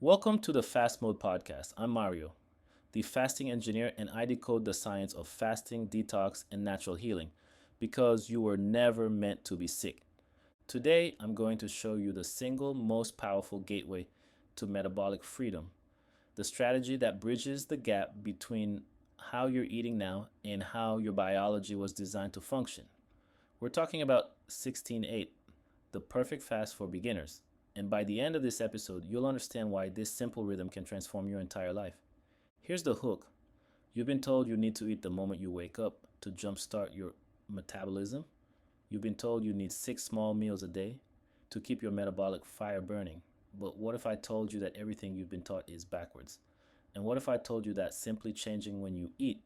Welcome to the FASTMODE podcast. I'm Mario, the fasting engineer, and I decode the science of fasting, detox, and natural healing because you were never meant to be sick. Today, I'm going to show you the single most powerful gateway to metabolic freedom, the strategy that bridges the gap between how you're eating now and how your biology was designed to function. We're talking about 16-8, the perfect fast for beginners. And by the end of this episode, you'll understand why this simple rhythm can transform your entire life. Here's the hook. You've been told you need to eat the moment you wake up to jumpstart your metabolism. You've been told you need 6 small meals a day to keep your metabolic fire burning. But what if I told you that everything you've been taught is backwards? And what if I told you that simply changing when you eat,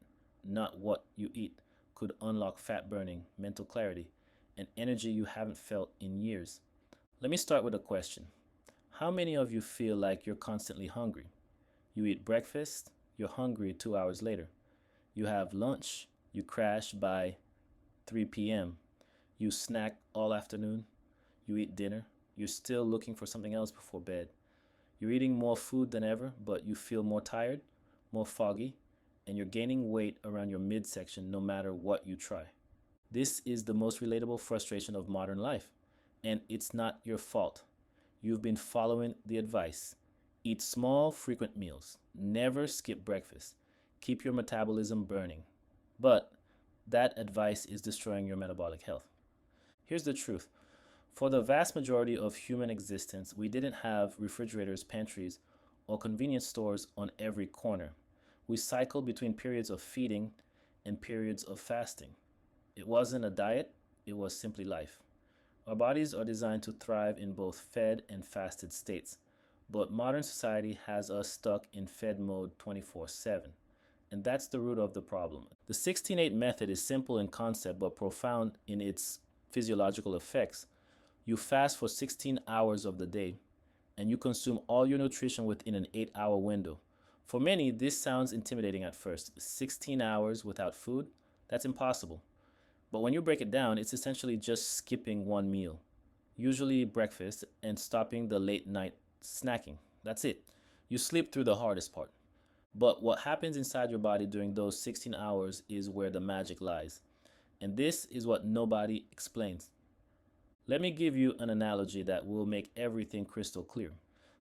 not what you eat, could unlock fat burning, mental clarity, and energy you haven't felt in years? Let me start with a question. How many of you feel like you're constantly hungry? You eat breakfast, you're hungry 2 hours later. You have lunch, you crash by 3 p.m. You snack all afternoon, you eat dinner, you're still looking for something else before bed. You're eating more food than ever, but you feel more tired, more foggy, and you're gaining weight around your midsection no matter what you try. This is the most relatable frustration of modern life. And it's not your fault. You've been following the advice. Eat small, frequent meals. Never skip breakfast. Keep your metabolism burning. But that advice is destroying your metabolic health. Here's the truth. For the vast majority of human existence, we didn't have refrigerators, pantries, or convenience stores on every corner. We cycled between periods of feeding and periods of fasting. It wasn't a diet, it was simply life. Our bodies are designed to thrive in both fed and fasted states, but modern society has us stuck in fed mode 24/7, and that's the root of the problem. The 16-8 method is simple in concept but profound in its physiological effects. You fast for 16 hours of the day, and you consume all your nutrition within an 8-hour window. For many, this sounds intimidating at first. 16 hours without food? That's impossible. But when you break it down, it's essentially just skipping one meal, usually breakfast, and stopping the late night snacking. That's it. You sleep through the hardest part. But what happens inside your body during those 16 hours is where the magic lies. And this is what nobody explains. Let me give you an analogy that will make everything crystal clear.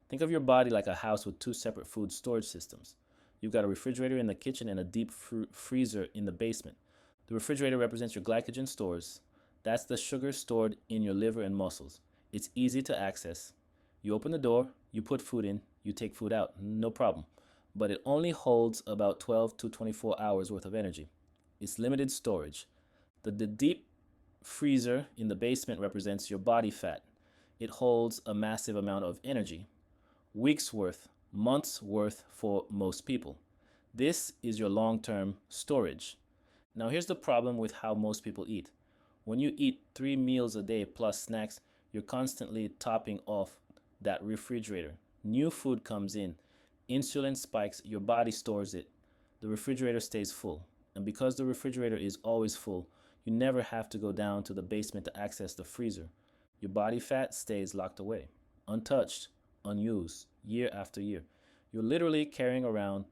Think of your body like a house with two separate food storage systems. You've got a refrigerator in the kitchen and a deep freezer in the basement. The refrigerator represents your glycogen stores. That's the sugar stored in your liver and muscles. It's easy to access. You open the door, you put food in, you take food out, no problem. But it only holds about 12 to 24 hours worth of energy. It's limited storage. The deep freezer in the basement represents your body fat. It holds a massive amount of energy. Weeks worth, months worth for most people. This is your long-term storage. Now here's the problem with how most people eat. When you eat 3 meals a day plus snacks, you're constantly topping off that refrigerator. New food comes in. Insulin spikes, your body stores it. The refrigerator stays full. And because the refrigerator is always full, you never have to go down to the basement to access the freezer. Your body fat stays locked away, untouched, unused, year after year. You're literally carrying around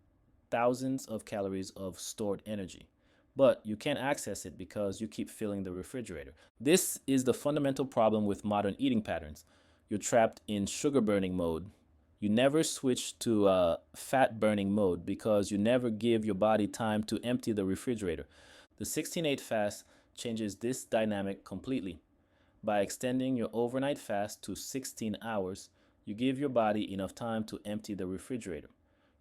thousands of calories of stored energy. But you can't access it because you keep filling the refrigerator. This is the fundamental problem with modern eating patterns. You're trapped in sugar burning mode. You never switch to fat burning mode because you never give your body time to empty the refrigerator. The 16-8 fast changes this dynamic completely. By extending your overnight fast to 16 hours, you give your body enough time to empty the refrigerator.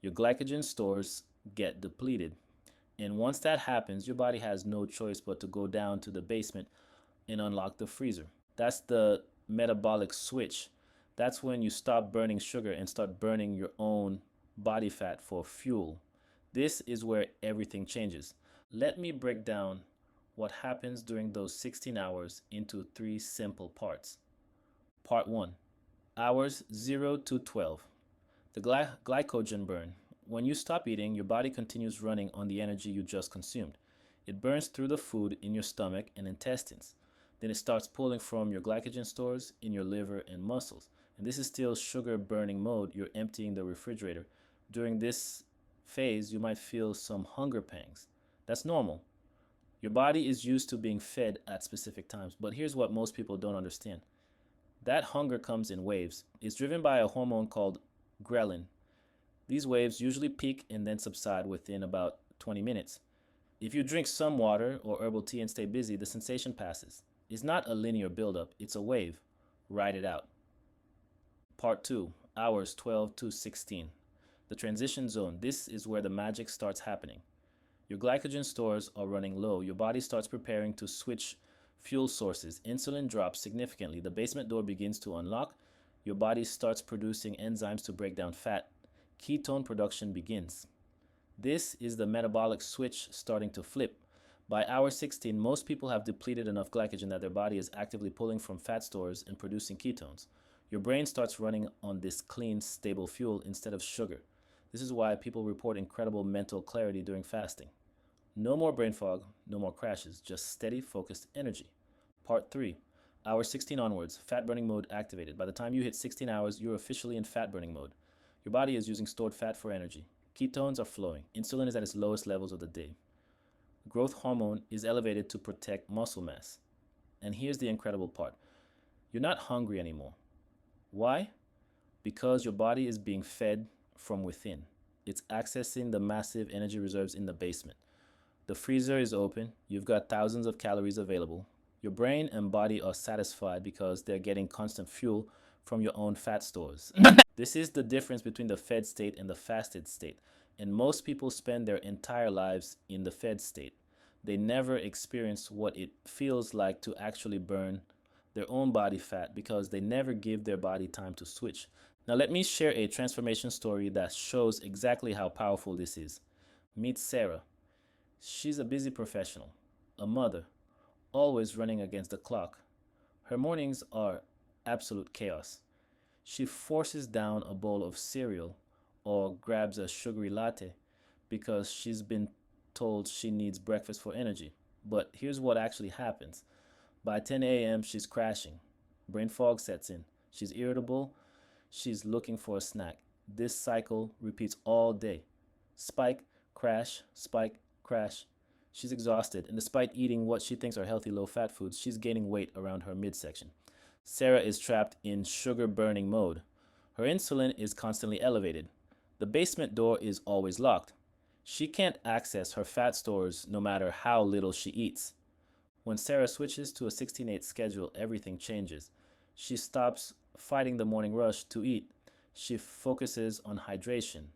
Your glycogen stores get depleted. And once that happens, your body has no choice but to go down to the basement and unlock the freezer. That's the metabolic switch. That's when you stop burning sugar and start burning your own body fat for fuel. This is where everything changes. Let me break down what happens during those 16 hours into 3 simple parts. Part 1. Hours 0 to 12. The glycogen burn. When you stop eating, your body continues running on the energy you just consumed. It burns through the food in your stomach and intestines. Then it starts pulling from your glycogen stores in your liver and muscles. And this is still sugar burning mode. You're emptying the refrigerator. During this phase, you might feel some hunger pangs. That's normal. Your body is used to being fed at specific times. But here's what most people don't understand: that hunger comes in waves. It's driven by a hormone called ghrelin. These waves usually peak and then subside within about 20 minutes. If you drink some water or herbal tea and stay busy, the sensation passes. It's not a linear buildup, it's a wave. Ride it out. Part 2, hours 12 to 16. The transition zone. This is where the magic starts happening. Your glycogen stores are running low. Your body starts preparing to switch fuel sources. Insulin drops significantly. The basement door begins to unlock. Your body starts producing enzymes to break down fat. Ketone production begins. This is the metabolic switch starting to flip. By hour 16, most people have depleted enough glycogen that their body is actively pulling from fat stores and producing ketones. Your brain starts running on this clean, stable fuel instead of sugar. This is why people report incredible mental clarity during fasting. No more brain fog, no more crashes, just steady, focused energy. Part 3, hour 16 onwards, fat burning mode activated. By the time you hit 16 hours, you're officially in fat burning mode. Your body is using stored fat for energy. Ketones are flowing. Insulin is at its lowest levels of the day. Growth hormone is elevated to protect muscle mass. And here's the incredible part: you're not hungry anymore. Why? Because your body is being fed from within. It's accessing the massive energy reserves in the basement. The freezer is open. You've got thousands of calories available. Your brain and body are satisfied because they're getting constant fuel from your own fat stores. This is the difference between the fed state and the fasted state. And most people spend their entire lives in the fed state. They never experience what it feels like to actually burn their own body fat because they never give their body time to switch. Now, let me share a transformation story that shows exactly how powerful this is. Meet Sarah. She's a busy professional, a mother, always running against the clock. Her mornings are absolute chaos. She forces down a bowl of cereal or grabs a sugary latte because she's been told she needs breakfast for energy. But here's what actually happens. By 10 a.m., she's crashing. Brain fog sets in. She's irritable. She's looking for a snack. This cycle repeats all day. Spike, crash, spike, crash. She's exhausted, and despite eating what she thinks are healthy low-fat foods, she's gaining weight around her midsection. Sarah is trapped in sugar-burning mode. Her insulin is constantly elevated. The basement door is always locked. She can't access her fat stores no matter how little she eats. When Sarah switches to a 16/8 schedule, everything changes. She stops fighting the morning rush to eat. She focuses on hydration,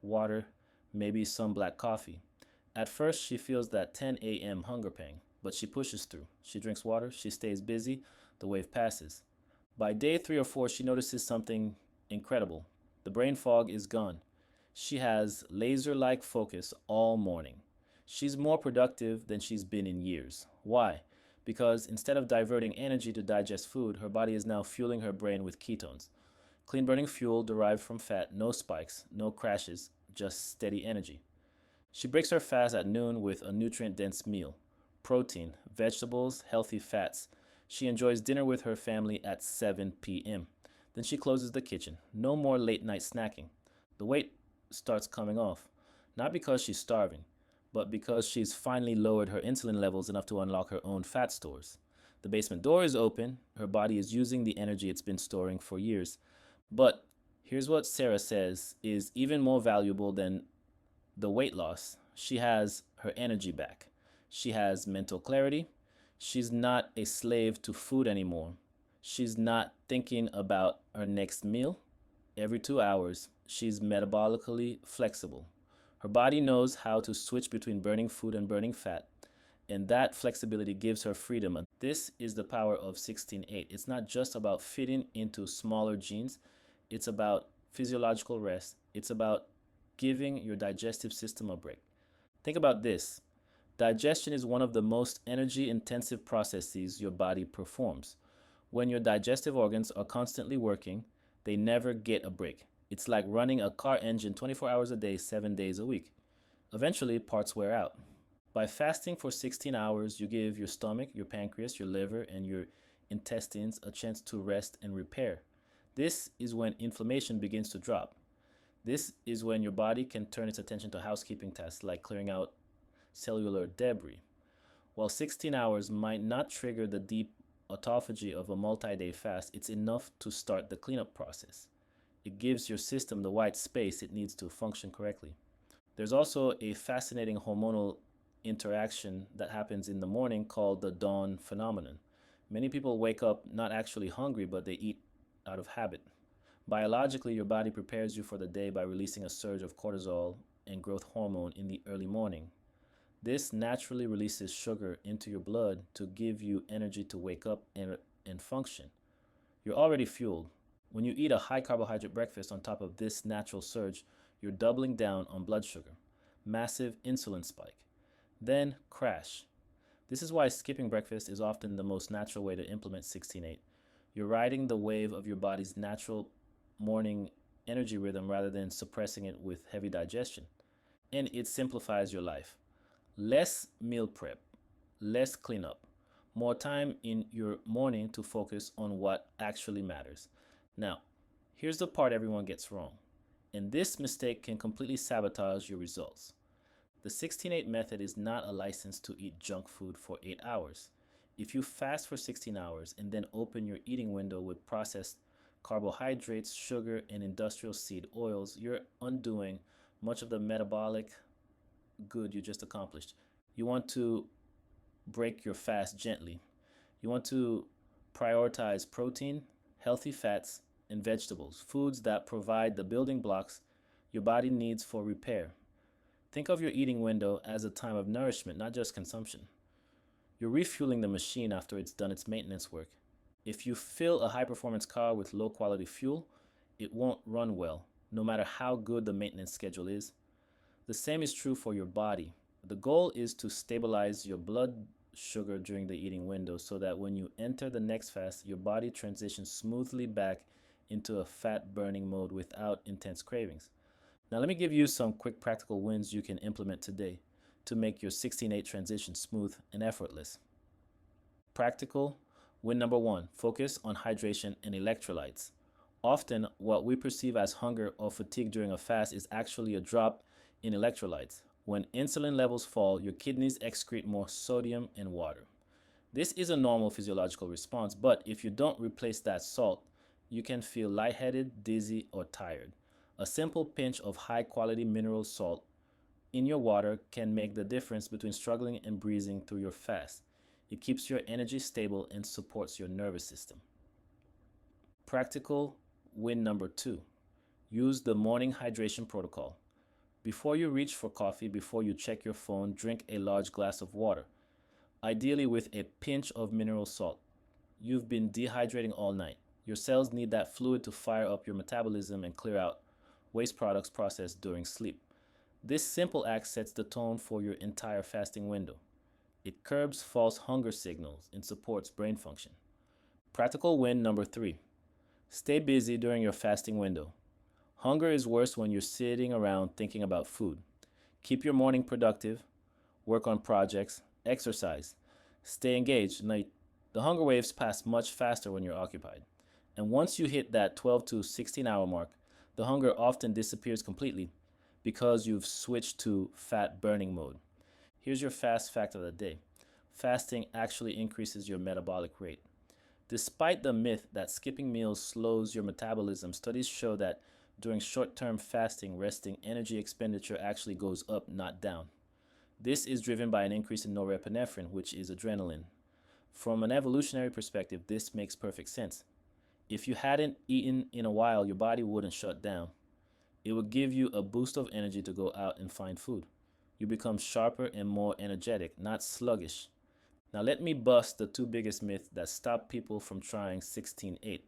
water, maybe some black coffee. At first, she feels that 10 a.m. hunger pang, but she pushes through. She drinks water, she stays busy, the wave passes. By day 3 or 4, she notices something incredible. The brain fog is gone. She has laser-like focus all morning. She's more productive than she's been in years. Why? Because instead of diverting energy to digest food, her body is now fueling her brain with ketones. Clean burning fuel derived from fat, no spikes, no crashes, just steady energy. She breaks her fast at noon with a nutrient-dense meal: protein, vegetables, healthy fats. She enjoys dinner with her family at 7 p.m. Then she closes the kitchen. No more late-night snacking. The weight starts coming off, not because she's starving, but because she's finally lowered her insulin levels enough to unlock her own fat stores. The basement door is open. Her body is using the energy it's been storing for years. But here's what Sarah says is even more valuable than the weight loss. She has her energy back. She has mental clarity. She's not a slave to food anymore. She's not thinking about her next meal. Every 2 hours, she's metabolically flexible. Her body knows how to switch between burning food and burning fat, and that flexibility gives her freedom. This is the power of 16/8. It's not just about fitting into smaller jeans. It's about physiological rest. It's about giving your digestive system a break. Think about this. Digestion is one of the most energy-intensive processes your body performs. When your digestive organs are constantly working, they never get a break. It's like running a car engine 24 hours a day, 7 days a week. Eventually, parts wear out. By fasting for 16 hours, you give your stomach, your pancreas, your liver, and your intestines a chance to rest and repair. This is when inflammation begins to drop. This is when your body can turn its attention to housekeeping tasks like clearing out cellular debris. While 16 hours might not trigger the deep autophagy of a multi day fast, it's enough to start the cleanup process. It gives your system the white space it needs to function correctly. There's also a fascinating hormonal interaction that happens in the morning called the dawn phenomenon. Many people wake up not actually hungry, but they eat out of habit. Biologically, your body prepares you for the day by releasing a surge of cortisol and growth hormone in the early morning. This naturally releases sugar into your blood to give you energy to wake up and function. You're already fueled. When you eat a high carbohydrate breakfast on top of this natural surge, you're doubling down on blood sugar. Massive insulin spike. Then crash. This is why skipping breakfast is often the most natural way to implement 16-8. You're riding the wave of your body's natural morning energy rhythm rather than suppressing it with heavy digestion. And it simplifies your life. Less meal prep, less cleanup, more time in your morning to focus on what actually matters. Now, here's the part everyone gets wrong, and this mistake can completely sabotage your results. The 16-8 method is not a license to eat junk food for 8 hours. If you fast for 16 hours and then open your eating window with processed carbohydrates, sugar, and industrial seed oils, you're undoing much of the metabolic good you just accomplished. You want to break your fast gently. You want to prioritize protein, healthy fats, and vegetables, foods that provide the building blocks your body needs for repair. Think of your eating window as a time of nourishment, not just consumption. You're refueling the machine after it's done its maintenance work. If you fill a high performance car with low quality fuel, it won't run well, no matter how good the maintenance schedule is. The same is true for your body. The goal is to stabilize your blood sugar during the eating window so that when you enter the next fast, your body transitions smoothly back into a fat burning mode without intense cravings. Now, let me give you some quick practical wins you can implement today to make your 16-8 transition smooth and effortless. Practical win number 1, focus on hydration and electrolytes. Often, what we perceive as hunger or fatigue during a fast is actually a drop in electrolytes. When insulin levels fall, your kidneys excrete more sodium and water. This is a normal physiological response, but if you don't replace that salt, you can feel lightheaded, dizzy, or tired. A simple pinch of high-quality mineral salt in your water can make the difference between struggling and breezing through your fast. It keeps your energy stable and supports your nervous system. Practical win number 2. Use the morning hydration protocol. Before you reach for coffee, before you check your phone, drink a large glass of water, ideally with a pinch of mineral salt. You've been dehydrating all night. Your cells need that fluid to fire up your metabolism and clear out waste products processed during sleep. This simple act sets the tone for your entire fasting window. It curbs false hunger signals and supports brain function. Practical win number 3. Stay busy during your fasting window. Hunger is worse when you're sitting around thinking about food. Keep your morning productive, work on projects, exercise, stay engaged. Now, the hunger waves pass much faster when you're occupied. And once you hit that 12 to 16 hour mark, the hunger often disappears completely because you've switched to fat burning mode. Here's your fast fact of the day. Fasting actually increases your metabolic rate. Despite the myth that skipping meals slows your metabolism, studies show that during short-term fasting, resting energy expenditure actually goes up, not down. This is driven by an increase in norepinephrine, which is adrenaline. From an evolutionary perspective, this makes perfect sense. If you hadn't eaten in a while, your body wouldn't shut down. It would give you a boost of energy to go out and find food. You become sharper and more energetic, not sluggish. Now let me bust the 2 biggest myths that stop people from trying 16-8.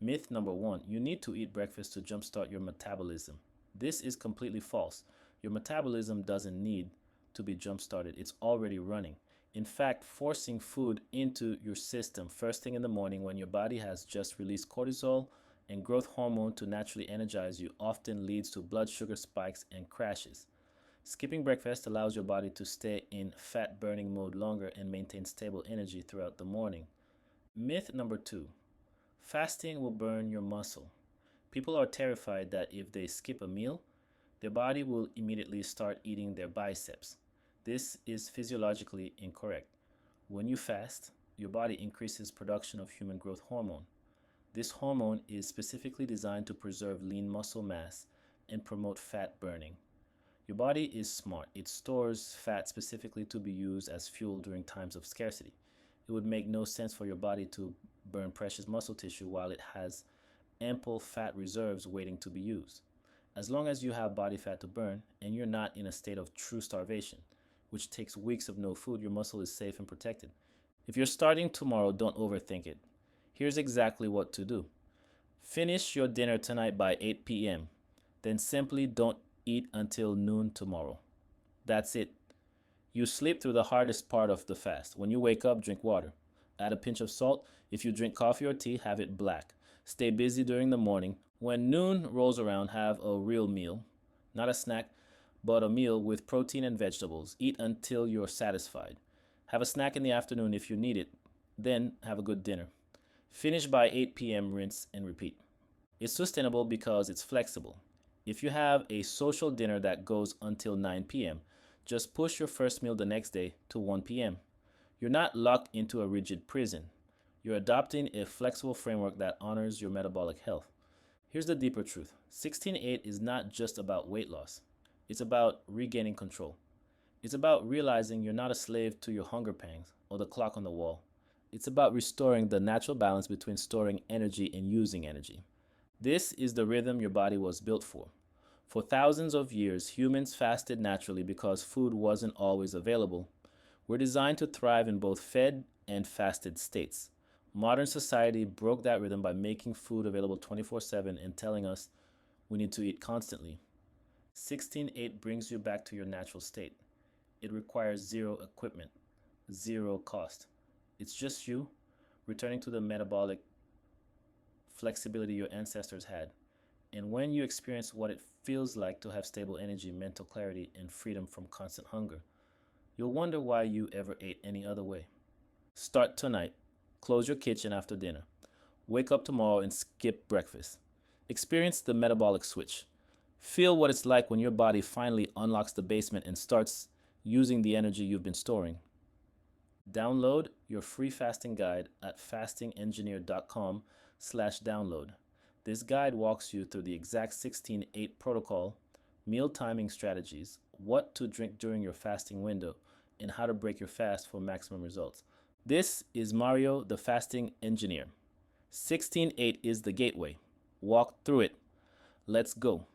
Myth number 1, you need to eat breakfast to jumpstart your metabolism. This is completely false. Your metabolism doesn't need to be jump-started. It's already running. In fact, forcing food into your system first thing in the morning when your body has just released cortisol and growth hormone to naturally energize you often leads to blood sugar spikes and crashes. Skipping breakfast allows your body to stay in fat burning mode longer and maintain stable energy throughout the morning. Myth number 2, Fasting will burn your muscle. People are terrified that if they skip a meal, their body will immediately start eating their biceps. This is physiologically incorrect. When you fast, your body increases production of human growth hormone. This hormone is specifically designed to preserve lean muscle mass and promote fat burning. Your body is smart. It stores fat specifically to be used as fuel during times of scarcity. It would make no sense for your body to burn precious muscle tissue while it has ample fat reserves waiting to be used. As long as you have body fat to burn and you're not in a state of true starvation, which takes weeks of no food, your muscle is safe and protected. If you're starting tomorrow, don't overthink it. Here's exactly what to do. Finish your dinner tonight by 8 p.m. Then simply don't eat until noon tomorrow. That's it. You sleep through the hardest part of the fast. When you wake up, drink water. Add a pinch of salt. If you drink coffee or tea, have it black. Stay busy during the morning. When noon rolls around, have a real meal. Not a snack, but a meal with protein and vegetables. Eat until you're satisfied. Have a snack in the afternoon if you need it. Then have a good dinner. Finish by 8 p.m., rinse and repeat. It's sustainable because it's flexible. If you have a social dinner that goes until 9 p.m., just push your first meal the next day to 1 p.m. You're not locked into a rigid prison. You're adopting a flexible framework that honors your metabolic health. Here's the deeper truth. 16-8 is not just about weight loss. It's about regaining control. It's about realizing you're not a slave to your hunger pangs or the clock on the wall. It's about restoring the natural balance between storing energy and using energy. This is the rhythm your body was built for. For thousands of years, humans fasted naturally because food wasn't always available. We're designed to thrive in both fed and fasted states. Modern society broke that rhythm by making food available 24/7 and telling us we need to eat constantly. 16-8 brings you back to your natural state. It requires zero equipment, zero cost. It's just you returning to the metabolic flexibility your ancestors had. And when you experience what it feels like to have stable energy, mental clarity, and freedom from constant hunger, you'll wonder why you ever ate any other way. Start tonight. Close your kitchen after dinner. Wake up tomorrow and skip breakfast. Experience the metabolic switch. Feel what it's like when your body finally unlocks the basement and starts using the energy you've been storing. Download your free fasting guide at fastingengineer.com/download. This guide walks you through the exact 16-8 protocol, meal timing strategies, what to drink during your fasting window, and how to break your fast for maximum results. This is Mario, the fasting engineer. 16-8 is the gateway. Walk through it. Let's go.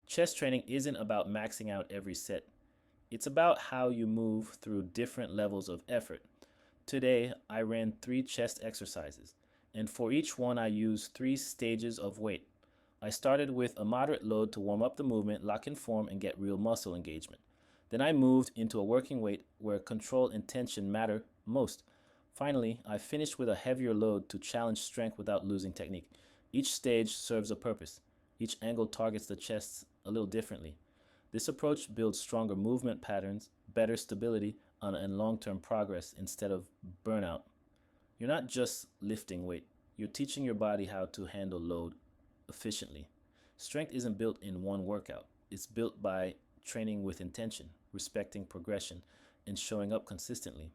Chest training isn't about maxing out every set. It's about how you move through different levels of effort. Today, I ran 3 chest exercises, and for each one I used 3 stages of weight. I started with a moderate load to warm up the movement, lock in form, and get real muscle engagement. Then I moved into a working weight where control and tension matter most. Finally, I finished with a heavier load to challenge strength without losing technique. Each stage serves a purpose. Each angle targets the chest a little differently. This approach builds stronger movement patterns, better stability, and long-term progress instead of burnout. You're not just lifting weight. You're teaching your body how to handle load efficiently. Strength isn't built in one workout. It's built by training with intention, respecting progression, and showing up consistently.